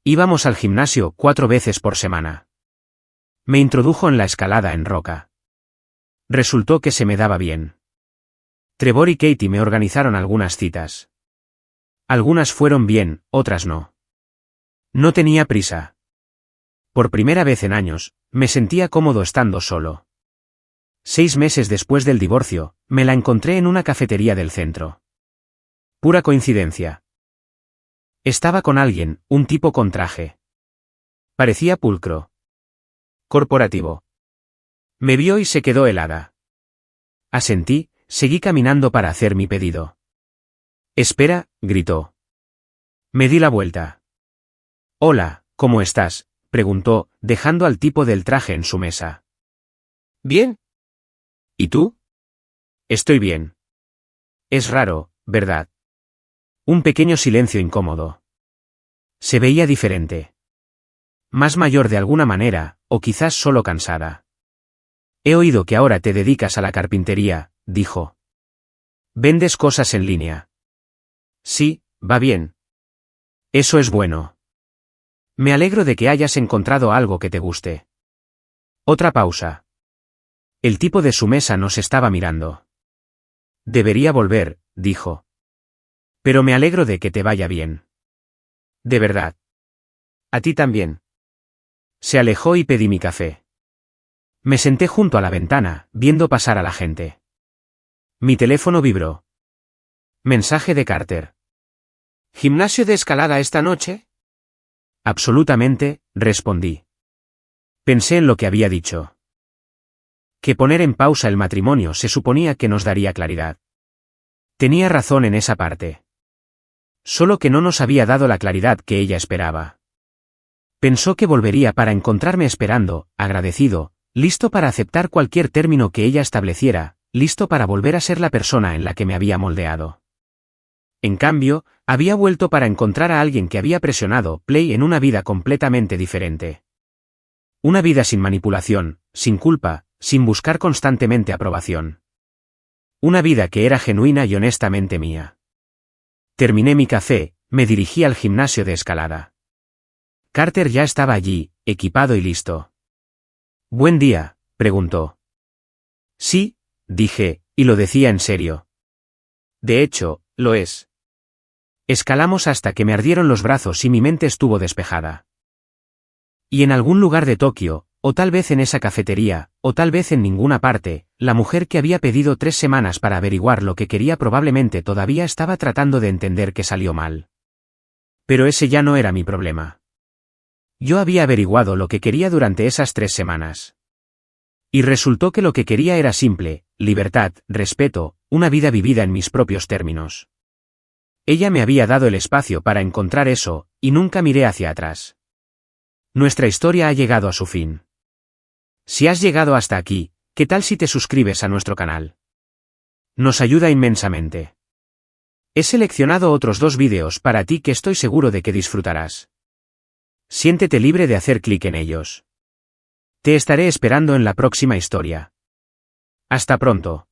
Íbamos al gimnasio 4 veces por semana. Me introdujo en la escalada en roca. Resultó que se me daba bien. Trevor y Katie me organizaron algunas citas. Algunas fueron bien, otras no. No tenía prisa. Por primera vez en años, me sentía cómodo estando solo. 6 meses después del divorcio, me la encontré en una cafetería del centro. Pura coincidencia. Estaba con alguien, un tipo con traje. Parecía pulcro. Corporativo. Me vio y se quedó helada. Asentí, seguí caminando para hacer mi pedido. «Espera», gritó. Me di la vuelta. «Hola, ¿cómo estás?», preguntó, dejando al tipo del traje en su mesa. «Bien». «¿Y tú?» «Estoy bien». Es raro, ¿verdad? Un pequeño silencio incómodo. Se veía diferente. Más mayor de alguna manera, o quizás solo cansada. He oído que ahora te dedicas a la carpintería, dijo. ¿Vendes cosas en línea? Sí, va bien. Eso es bueno. Me alegro de que hayas encontrado algo que te guste. Otra pausa. El tipo de su mesa nos estaba mirando. Debería volver, dijo. Pero me alegro de que te vaya bien. De verdad. A ti también. Se alejó y pedí mi café. Me senté junto a la ventana, viendo pasar a la gente. Mi teléfono vibró. Mensaje de Carter. ¿Gimnasio de escalada esta noche? Absolutamente, respondí. Pensé en lo que había dicho. Que poner en pausa el matrimonio se suponía que nos daría claridad. Tenía razón en esa parte. Solo que no nos había dado la claridad que ella esperaba. Pensó que volvería para encontrarme esperando, agradecido, listo para aceptar cualquier término que ella estableciera, listo para volver a ser la persona en la que me había moldeado. En cambio, había vuelto para encontrar a alguien que había presionado play en una vida completamente diferente. Una vida sin manipulación, sin culpa, sin buscar constantemente aprobación. Una vida que era genuina y honestamente mía. Terminé mi café, me dirigí al gimnasio de escalada. Carter ya estaba allí, equipado y listo. «¿Buen día?», preguntó. «Sí», dije, y lo decía en serio. De hecho, lo es. Escalamos hasta que me ardieron los brazos y mi mente estuvo despejada. Y en algún lugar de Tokio, o tal vez en esa cafetería, o tal vez en ninguna parte, la mujer que había pedido 3 semanas para averiguar lo que quería probablemente todavía estaba tratando de entender que salió mal. Pero ese ya no era mi problema. Yo había averiguado lo que quería durante esas 3 semanas. Y resultó que lo que quería era simple: libertad, respeto, una vida vivida en mis propios términos. Ella me había dado el espacio para encontrar eso, y nunca miré hacia atrás. Nuestra historia ha llegado a su fin. Si has llegado hasta aquí, ¿qué tal si te suscribes a nuestro canal? Nos ayuda inmensamente. He seleccionado otros 2 vídeos para ti que estoy seguro de que disfrutarás. Siéntete libre de hacer clic en ellos. Te estaré esperando en la próxima historia. Hasta pronto.